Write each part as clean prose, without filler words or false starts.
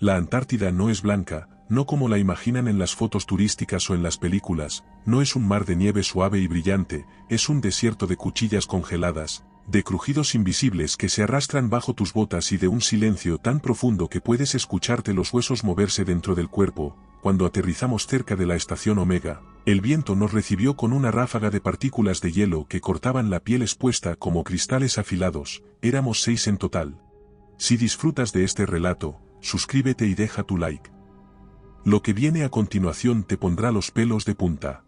La Antártida no es blanca, no como la imaginan en las fotos turísticas o en las películas, no es un mar de nieve suave y brillante, es un desierto de cuchillas congeladas, de crujidos invisibles que se arrastran bajo tus botas y de un silencio tan profundo que puedes escucharte los huesos moverse dentro del cuerpo. Cuando aterrizamos cerca de la estación Omega, el viento nos recibió con una ráfaga de partículas de hielo que cortaban la piel expuesta como cristales afilados. Éramos 6 en total. Si disfrutas de este relato, suscríbete y deja tu like. Lo que viene a continuación te pondrá los pelos de punta.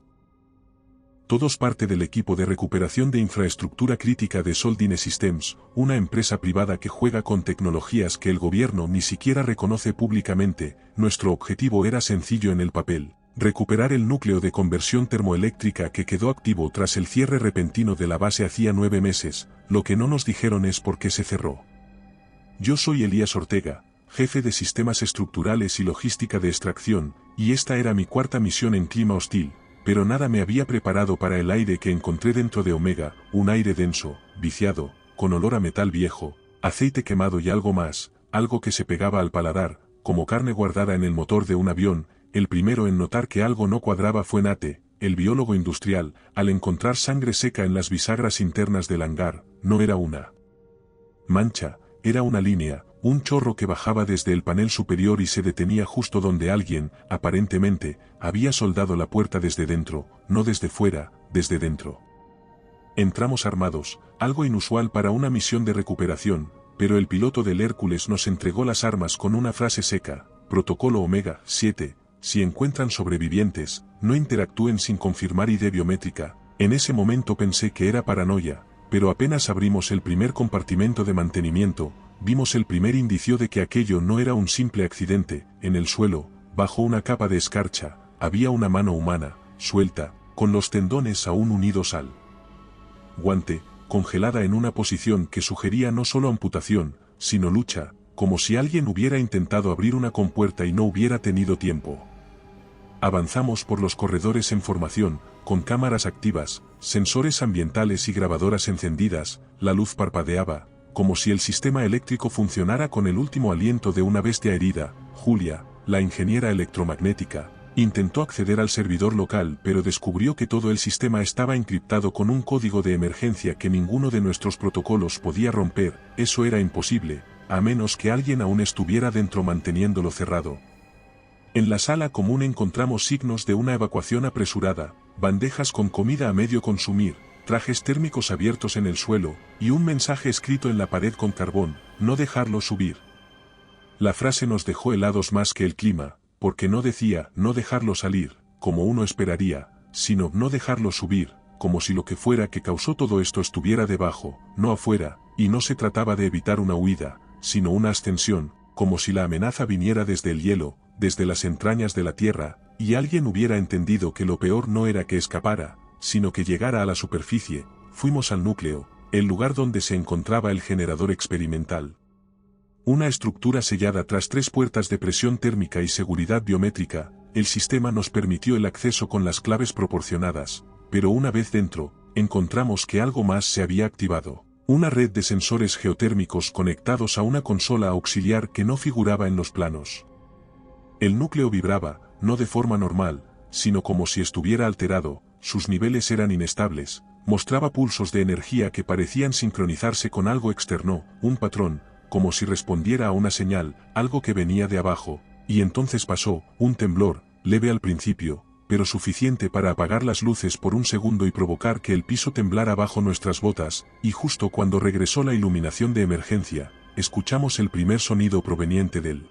Todos parte del equipo de recuperación de infraestructura crítica de Soldine Systems, una empresa privada que juega con tecnologías que el gobierno ni siquiera reconoce públicamente. Nuestro objetivo era sencillo en el papel: recuperar el núcleo de conversión termoeléctrica que quedó activo tras el cierre repentino de la base hacía 9 meses. Lo que no nos dijeron es por qué se cerró. Yo soy Elías Ortega, jefe de sistemas estructurales y logística de extracción, y esta era mi cuarta misión en clima hostil. Pero nada me había preparado para el aire que encontré dentro de Omega, un aire denso, viciado, con olor a metal viejo, aceite quemado y algo más, algo que se pegaba al paladar, como carne guardada en el motor de un avión. El primero en notar que algo no cuadraba fue Nate, el biólogo industrial, al encontrar sangre seca en las bisagras internas del hangar. No era una mancha, era una línea, un chorro que bajaba desde el panel superior y se detenía justo donde alguien, aparentemente, había soldado la puerta desde dentro, no desde fuera, desde dentro. Entramos armados, algo inusual para una misión de recuperación, pero el piloto del Hércules nos entregó las armas con una frase seca: Protocolo Omega 7, si encuentran sobrevivientes, no interactúen sin confirmar ID biométrica. En ese momento pensé que era paranoia, pero apenas abrimos el primer compartimento de mantenimiento, vimos el primer indicio de que aquello no era un simple accidente. En el suelo, bajo una capa de escarcha, había una mano humana, suelta, con los tendones aún unidos al guante, congelada en una posición que sugería no solo amputación, sino lucha, como si alguien hubiera intentado abrir una compuerta y no hubiera tenido tiempo. Avanzamos por los corredores en formación, con cámaras activas, sensores ambientales y grabadoras encendidas. La luz parpadeaba, como si el sistema eléctrico funcionara con el último aliento de una bestia herida. Julia, la ingeniera electromagnética, intentó acceder al servidor local, pero descubrió que todo el sistema estaba encriptado con un código de emergencia que ninguno de nuestros protocolos podía romper. Eso era imposible, a menos que alguien aún estuviera dentro manteniéndolo cerrado. En la sala común encontramos signos de una evacuación apresurada, bandejas con comida a medio consumir, trajes térmicos abiertos en el suelo, y un mensaje escrito en la pared con carbón: no dejarlo subir. La frase nos dejó helados más que el clima, porque no decía no dejarlo salir, como uno esperaría, sino no dejarlo subir, como si lo que fuera que causó todo esto estuviera debajo, no afuera, y no se trataba de evitar una huida, sino una ascensión, como si la amenaza viniera desde el hielo, desde las entrañas de la tierra, y alguien hubiera entendido que lo peor no era que escapara, sino que llegara a la superficie. Fuimos al núcleo, el lugar donde se encontraba el generador experimental. Una estructura sellada tras 3 puertas de presión térmica y seguridad biométrica. El sistema nos permitió el acceso con las claves proporcionadas, pero una vez dentro, encontramos que algo más se había activado. Una red de sensores geotérmicos conectados a una consola auxiliar que no figuraba en los planos. El núcleo vibraba, no de forma normal, sino como si estuviera alterado. Sus niveles eran inestables, mostraba pulsos de energía que parecían sincronizarse con algo externo, un patrón, como si respondiera a una señal, algo que venía de abajo. Y entonces pasó, un temblor, leve al principio, pero suficiente para apagar las luces por un segundo y provocar que el piso temblara bajo nuestras botas. Y justo cuando regresó la iluminación de emergencia, escuchamos el primer sonido proveniente del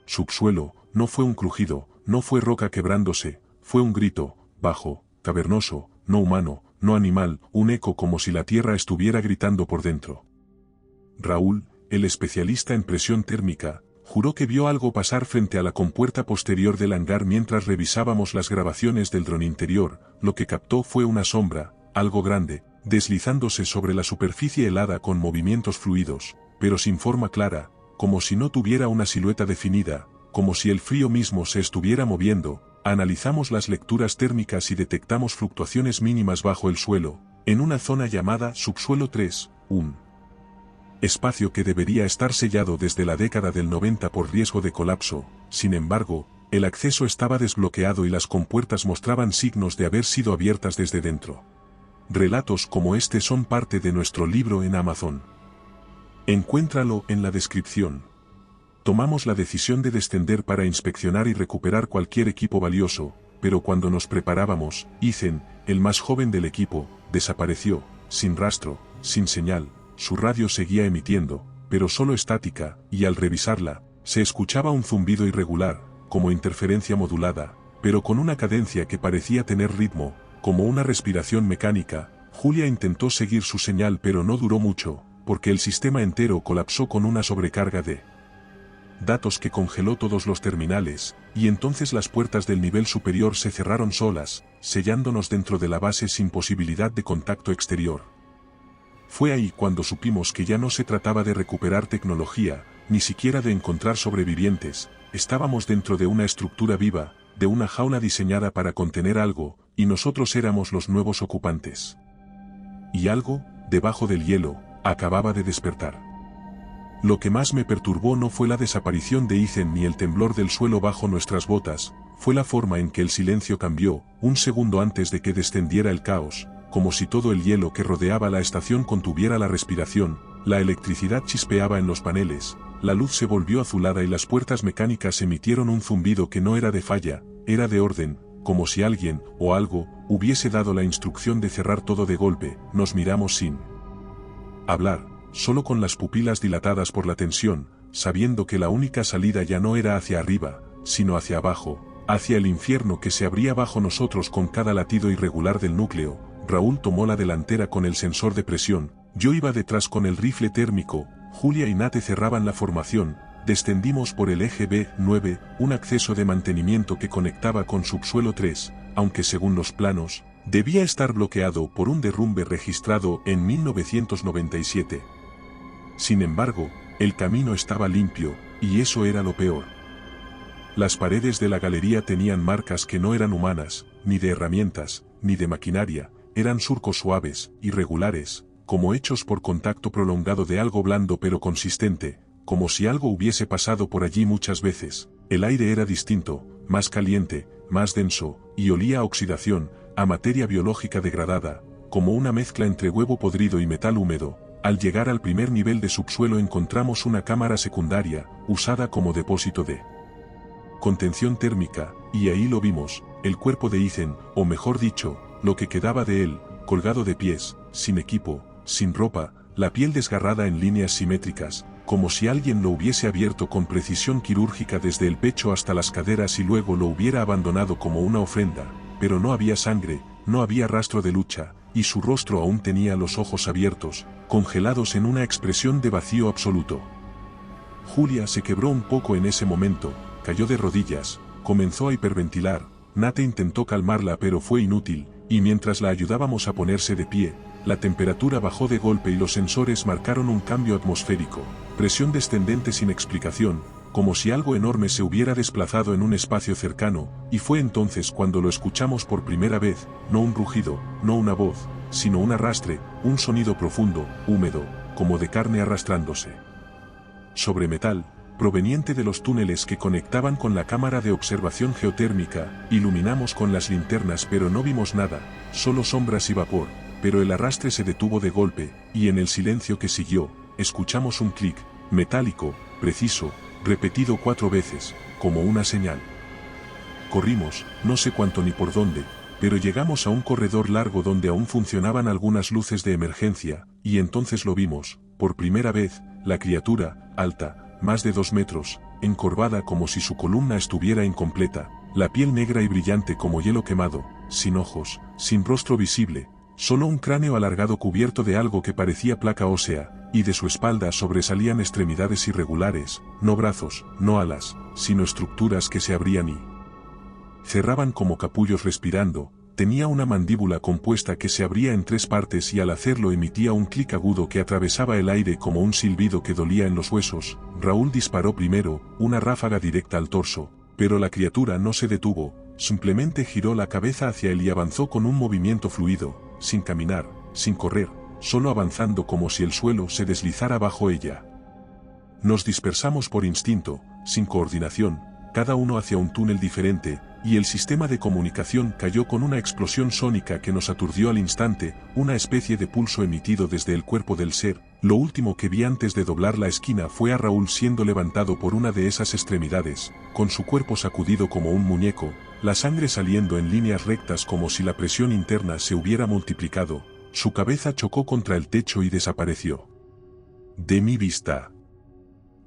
subsuelo. No fue un crujido, no fue roca quebrándose, fue un grito, bajo, cavernoso, no humano, no animal, un eco como si la tierra estuviera gritando por dentro. Raúl, el especialista en presión térmica, juró que vio algo pasar frente a la compuerta posterior del hangar mientras revisábamos las grabaciones del dron interior. Lo que captó fue una sombra, algo grande, deslizándose sobre la superficie helada con movimientos fluidos, pero sin forma clara, como si no tuviera una silueta definida, como si el frío mismo se estuviera moviendo. Analizamos las lecturas térmicas y detectamos fluctuaciones mínimas bajo el suelo, en una zona llamada subsuelo 3, un espacio que debería estar sellado desde la década del 90 por riesgo de colapso. Sin embargo, el acceso estaba desbloqueado y las compuertas mostraban signos de haber sido abiertas desde dentro. Relatos como este son parte de nuestro libro en Amazon. Encuéntralo en la descripción. Tomamos la decisión de descender para inspeccionar y recuperar cualquier equipo valioso, pero cuando nos preparábamos, Ethan, el más joven del equipo, desapareció, sin rastro, sin señal. Su radio seguía emitiendo, pero solo estática, y al revisarla, se escuchaba un zumbido irregular, como interferencia modulada, pero con una cadencia que parecía tener ritmo, como una respiración mecánica. Julia intentó seguir su señal pero no duró mucho, porque el sistema entero colapsó con una sobrecarga de datos que congeló todos los terminales, y entonces las puertas del nivel superior se cerraron solas, sellándonos dentro de la base sin posibilidad de contacto exterior. Fue ahí cuando supimos que ya no se trataba de recuperar tecnología, ni siquiera de encontrar sobrevivientes. Estábamos dentro de una estructura viva, de una jaula diseñada para contener algo, y nosotros éramos los nuevos ocupantes. Y algo, debajo del hielo, acababa de despertar. Lo que más me perturbó no fue la desaparición de Ethan ni el temblor del suelo bajo nuestras botas, fue la forma en que el silencio cambió, un segundo antes de que descendiera el caos, como si todo el hielo que rodeaba la estación contuviera la respiración. La electricidad chispeaba en los paneles, la luz se volvió azulada y las puertas mecánicas emitieron un zumbido que no era de falla, era de orden, como si alguien, o algo, hubiese dado la instrucción de cerrar todo de golpe. Nos miramos sin hablar, solo con las pupilas dilatadas por la tensión, sabiendo que la única salida ya no era hacia arriba, sino hacia abajo, hacia el infierno que se abría bajo nosotros con cada latido irregular del núcleo. Raúl tomó la delantera con el sensor de presión, yo iba detrás con el rifle térmico, Julia y Nate cerraban la formación. Descendimos por el eje B9, un acceso de mantenimiento que conectaba con subsuelo 3, aunque según los planos, debía estar bloqueado por un derrumbe registrado en 1997. Sin embargo, el camino estaba limpio, y eso era lo peor. Las paredes de la galería tenían marcas que no eran humanas, ni de herramientas, ni de maquinaria, eran surcos suaves, irregulares, como hechos por contacto prolongado de algo blando pero consistente, como si algo hubiese pasado por allí muchas veces. El aire era distinto, más caliente, más denso, y olía a oxidación, a materia biológica degradada, como una mezcla entre huevo podrido y metal húmedo. Al llegar al primer nivel de subsuelo encontramos una cámara secundaria, usada como depósito de contención térmica, y ahí lo vimos, el cuerpo de Ethan, o mejor dicho, lo que quedaba de él, colgado de pies, sin equipo, sin ropa, la piel desgarrada en líneas simétricas, como si alguien lo hubiese abierto con precisión quirúrgica desde el pecho hasta las caderas y luego lo hubiera abandonado como una ofrenda, pero no había sangre, no había rastro de lucha, y su rostro aún tenía los ojos abiertos, congelados en una expresión de vacío absoluto. Julia se quebró un poco en ese momento, cayó de rodillas, comenzó a hiperventilar. Nate intentó calmarla pero fue inútil, y mientras la ayudábamos a ponerse de pie, la temperatura bajó de golpe y los sensores marcaron un cambio atmosférico, presión descendente sin explicación, como si algo enorme se hubiera desplazado en un espacio cercano, y fue entonces cuando lo escuchamos por primera vez, no un rugido, no una voz, sino un arrastre, un sonido profundo, húmedo, como de carne arrastrándose sobre metal, proveniente de los túneles que conectaban con la cámara de observación geotérmica. Iluminamos con las linternas pero no vimos nada, solo sombras y vapor, pero el arrastre se detuvo de golpe, y en el silencio que siguió, escuchamos un clic, metálico, preciso, repetido 4 veces, como una señal. Corrimos, no sé cuánto ni por dónde, pero llegamos a un corredor largo donde aún funcionaban algunas luces de emergencia, y entonces lo vimos, por primera vez, la criatura, alta, más de 2 metros, encorvada como si su columna estuviera incompleta, la piel negra y brillante como hielo quemado, sin ojos, sin rostro visible, solo un cráneo alargado cubierto de algo que parecía placa ósea, y de su espalda sobresalían extremidades irregulares, no brazos, no alas, sino estructuras que se abrían y cerraban como capullos respirando. Tenía una mandíbula compuesta que se abría en 3 partes y al hacerlo emitía un clic agudo que atravesaba el aire como un silbido que dolía en los huesos. Raúl disparó primero, una ráfaga directa al torso, pero la criatura no se detuvo, simplemente giró la cabeza hacia él y avanzó con un movimiento fluido, sin caminar, sin correr, solo avanzando como si el suelo se deslizara bajo ella. Nos dispersamos por instinto, sin coordinación, cada uno hacia un túnel diferente, y el sistema de comunicación cayó con una explosión sónica que nos aturdió al instante, una especie de pulso emitido desde el cuerpo del ser. Lo último que vi antes de doblar la esquina fue a Raúl siendo levantado por una de esas extremidades, con su cuerpo sacudido como un muñeco, la sangre saliendo en líneas rectas como si la presión interna se hubiera multiplicado. Su cabeza chocó contra el techo y desapareció de mi vista.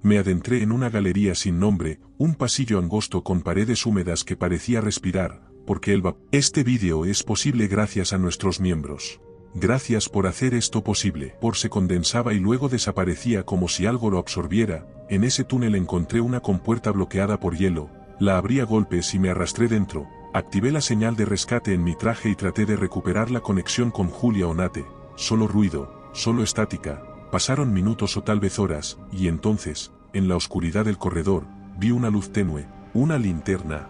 Me adentré en una galería sin nombre, un pasillo angosto con paredes húmedas que parecía respirar, porque el vapor. Este vídeo es posible gracias a nuestros miembros. Gracias por hacer esto posible. Por se condensaba y luego desaparecía como si algo lo absorbiera. En ese túnel encontré una compuerta bloqueada por hielo, la abrí a golpes y me arrastré dentro. Activé la señal de rescate en mi traje y traté de recuperar la conexión con Julia o Nate. Solo ruido, solo estática. Pasaron minutos o tal vez horas, y entonces, en la oscuridad del corredor, vi una luz tenue, una linterna.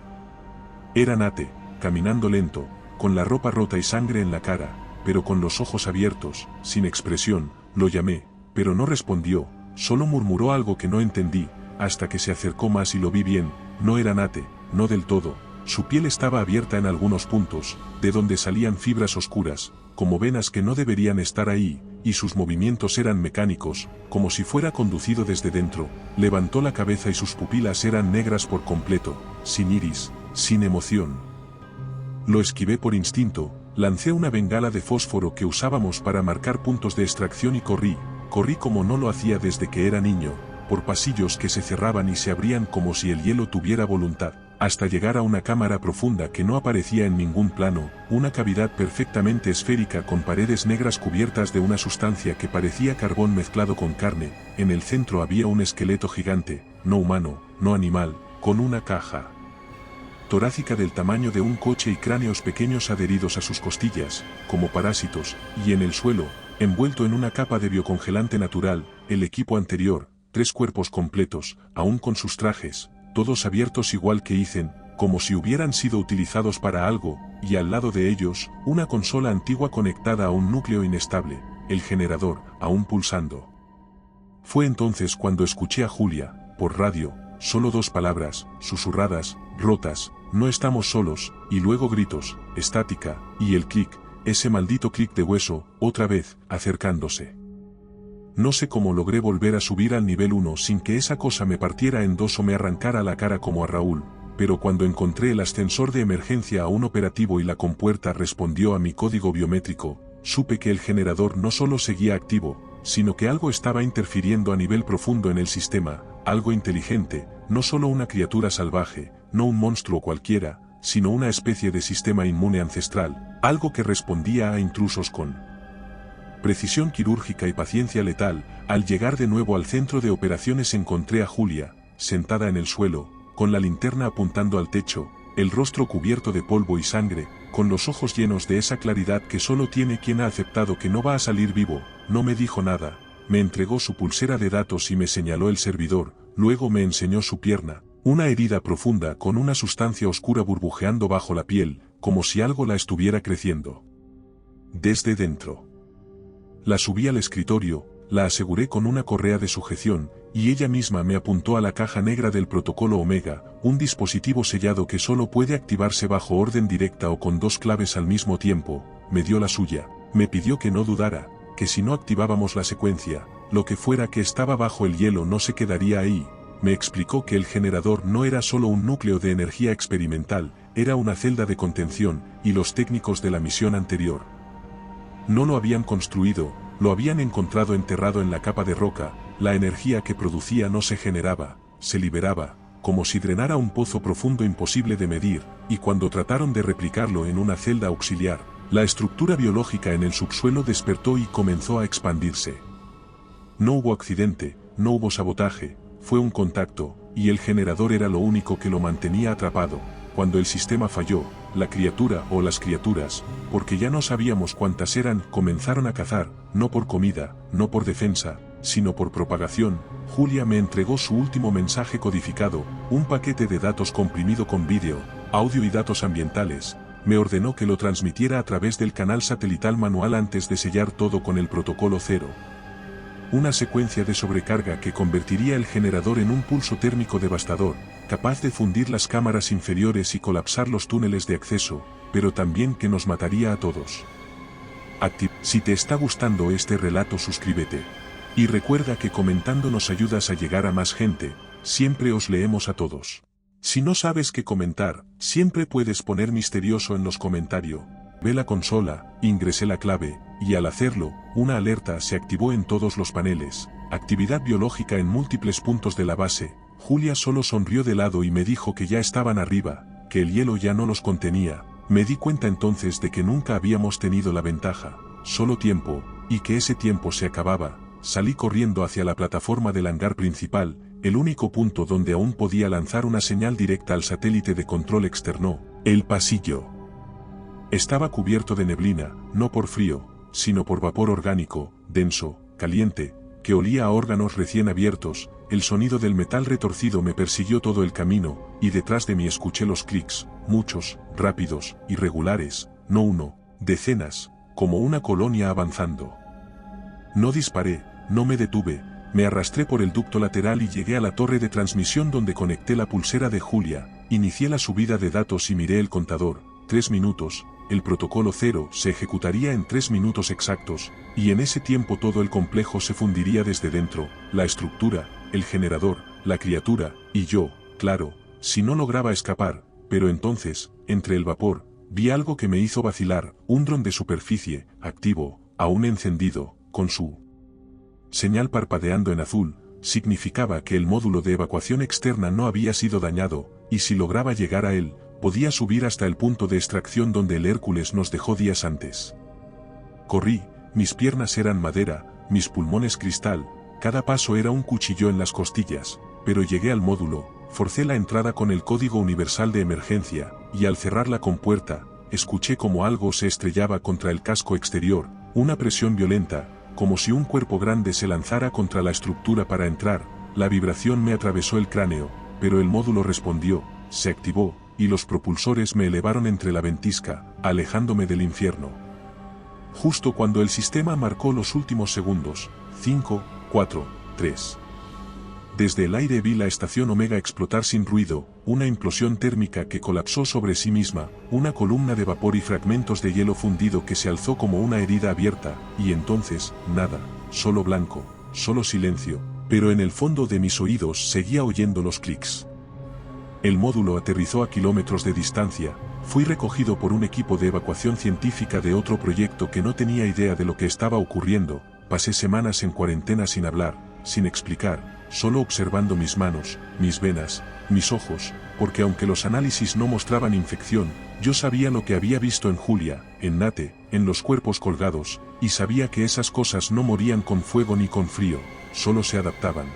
Era Nate, caminando lento, con la ropa rota y sangre en la cara, pero con los ojos abiertos, sin expresión. Lo llamé, pero no respondió, solo murmuró algo que no entendí, hasta que se acercó más y lo vi bien. No era Nate, no del todo. Su piel estaba abierta en algunos puntos, de donde salían fibras oscuras, como venas que no deberían estar ahí, y sus movimientos eran mecánicos, como si fuera conducido desde dentro. Levantó la cabeza y sus pupilas eran negras por completo, sin iris, sin emoción. Lo esquivé por instinto, lancé una bengala de fósforo que usábamos para marcar puntos de extracción y corrí como no lo hacía desde que era niño, por pasillos que se cerraban y se abrían como si el hielo tuviera voluntad, hasta llegar a una cámara profunda que no aparecía en ningún plano, una cavidad perfectamente esférica con paredes negras cubiertas de una sustancia que parecía carbón mezclado con carne. En el centro había un esqueleto gigante, no humano, no animal, con una caja torácica del tamaño de un coche y cráneos pequeños adheridos a sus costillas, como parásitos, y en el suelo, envuelto en una capa de biocongelante natural, el equipo anterior, 3 cuerpos completos, aún con sus trajes, todos abiertos igual que Ethan, como si hubieran sido utilizados para algo, y al lado de ellos, una consola antigua conectada a un núcleo inestable, el generador, aún pulsando. Fue entonces cuando escuché a Julia, por radio, solo 2 palabras, susurradas, rotas: no estamos solos, y luego gritos, estática, y el clic, ese maldito clic de hueso, otra vez, acercándose. No sé cómo logré volver a subir al nivel 1 sin que esa cosa me partiera en 2 o me arrancara la cara como a Raúl, pero cuando encontré el ascensor de emergencia aún operativo y la compuerta respondió a mi código biométrico, supe que el generador no solo seguía activo, sino que algo estaba interfiriendo a nivel profundo en el sistema, algo inteligente, no solo una criatura salvaje, no un monstruo cualquiera, sino una especie de sistema inmune ancestral, algo que respondía a intrusos con precisión quirúrgica y paciencia letal. Al llegar de nuevo al centro de operaciones encontré a Julia, sentada en el suelo, con la linterna apuntando al techo, el rostro cubierto de polvo y sangre, con los ojos llenos de esa claridad que solo tiene quien ha aceptado que no va a salir vivo. No me dijo nada, me entregó su pulsera de datos y me señaló el servidor, luego me enseñó su pierna, una herida profunda con una sustancia oscura burbujeando bajo la piel, como si algo la estuviera creciendo desde dentro. La subí al escritorio, la aseguré con una correa de sujeción, y ella misma me apuntó a la caja negra del protocolo Omega, un dispositivo sellado que solo puede activarse bajo orden directa o con 2 claves al mismo tiempo. Me dio la suya, me pidió que no dudara, que si no activábamos la secuencia, lo que fuera que estaba bajo el hielo no se quedaría ahí. Me explicó que el generador no era solo un núcleo de energía experimental, era una celda de contención, y los técnicos de la misión anterior no lo habían construido, lo habían encontrado enterrado en la capa de roca. La energía que producía no se generaba, se liberaba, como si drenara un pozo profundo imposible de medir, y cuando trataron de replicarlo en una celda auxiliar, la estructura biológica en el subsuelo despertó y comenzó a expandirse. No hubo accidente, no hubo sabotaje, fue un contacto, y el generador era lo único que lo mantenía atrapado. Cuando el sistema falló, la criatura o las criaturas, porque ya no sabíamos cuántas eran, comenzaron a cazar, no por comida, no por defensa, sino por propagación. Julia me entregó su último mensaje codificado, un paquete de datos comprimido con vídeo, audio y datos ambientales, me ordenó que lo transmitiera a través del canal satelital manual antes de sellar todo con el protocolo 0. Una secuencia de sobrecarga que convertiría el generador en un pulso térmico devastador, capaz de fundir las cámaras inferiores y colapsar los túneles de acceso, pero también que nos mataría a todos. Si te está gustando este relato, suscríbete. Y recuerda que comentando nos ayudas a llegar a más gente, siempre os leemos a todos. Si no sabes qué comentar, siempre puedes poner misterioso en los comentarios. Ve la consola, ingresé la clave, y al hacerlo, una alerta se activó en todos los paneles. Actividad biológica en múltiples puntos de la base. Julia solo sonrió de lado y me dijo que ya estaban arriba, que el hielo ya no los contenía. Me di cuenta entonces de que nunca habíamos tenido la ventaja, solo tiempo, y que ese tiempo se acababa. Salí corriendo hacia la plataforma del hangar principal, el único punto donde aún podía lanzar una señal directa al satélite de control externo. El pasillo estaba cubierto de neblina, no por frío, sino por vapor orgánico, denso, caliente, que olía a órganos recién abiertos. El sonido del metal retorcido me persiguió todo el camino, y detrás de mí escuché los clics, muchos, rápidos, irregulares, no uno, decenas, como una colonia avanzando. No disparé, no me detuve, me arrastré por el ducto lateral y llegué a la torre de transmisión donde conecté la pulsera de Julia, inicié la subida de datos y miré el contador. 3 minutos, el protocolo 0 se ejecutaría en 3 minutos exactos, y en ese tiempo todo el complejo se fundiría desde dentro, la estructura, el generador, la criatura, y yo, claro, si no lograba escapar, pero entonces, entre el vapor, vi algo que me hizo vacilar, un dron de superficie, activo, aún encendido, con su señal parpadeando en azul. Significaba que el módulo de evacuación externa no había sido dañado, y si lograba llegar a él, podía subir hasta el punto de extracción donde el Hércules nos dejó días antes. Corrí, mis piernas eran madera, mis pulmones cristal, cada paso era un cuchillo en las costillas, pero llegué al módulo, forcé la entrada con el código universal de emergencia, y al cerrar la compuerta, escuché como algo se estrellaba contra el casco exterior, una presión violenta, como si un cuerpo grande se lanzara contra la estructura para entrar. La vibración me atravesó el cráneo, pero el módulo respondió, se activó, y los propulsores me elevaron entre la ventisca, alejándome del infierno. Justo cuando el sistema marcó los últimos segundos, 5, 4, 3. Desde el aire vi la estación Omega explotar sin ruido, una implosión térmica que colapsó sobre sí misma, una columna de vapor y fragmentos de hielo fundido que se alzó como una herida abierta, y entonces, nada, solo blanco, solo silencio, pero en el fondo de mis oídos seguía oyendo los clics. El módulo aterrizó a kilómetros de distancia, fui recogido por un equipo de evacuación científica de otro proyecto que no tenía idea de lo que estaba ocurriendo. Pasé semanas en cuarentena sin hablar, sin explicar, solo observando mis manos, mis venas, mis ojos, porque aunque los análisis no mostraban infección, yo sabía lo que había visto en Julia, en Nate, en los cuerpos colgados, y sabía que esas cosas no morían con fuego ni con frío, solo se adaptaban.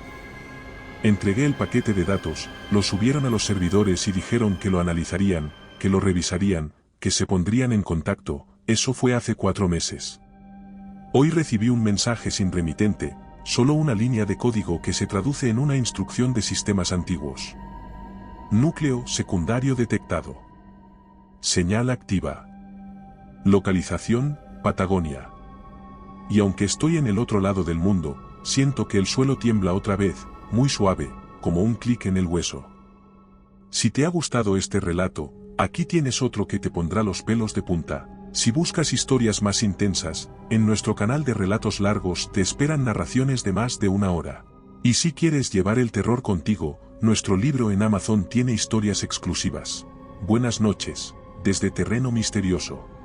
Entregué el paquete de datos, lo subieron a los servidores y dijeron que lo analizarían, que lo revisarían, que se pondrían en contacto. Eso fue hace 4 meses. Hoy recibí un mensaje sin remitente, solo una línea de código que se traduce en una instrucción de sistemas antiguos. Núcleo secundario detectado. Señal activa. Localización, Patagonia. Y aunque estoy en el otro lado del mundo, siento que el suelo tiembla otra vez, muy suave, como un clic en el hueso. Si te ha gustado este relato, aquí tienes otro que te pondrá los pelos de punta. Si buscas historias más intensas, en nuestro canal de relatos largos te esperan narraciones de más de 1 hora. Y si quieres llevar el terror contigo, nuestro libro en Amazon tiene historias exclusivas. Buenas noches, desde Terreno Misterioso.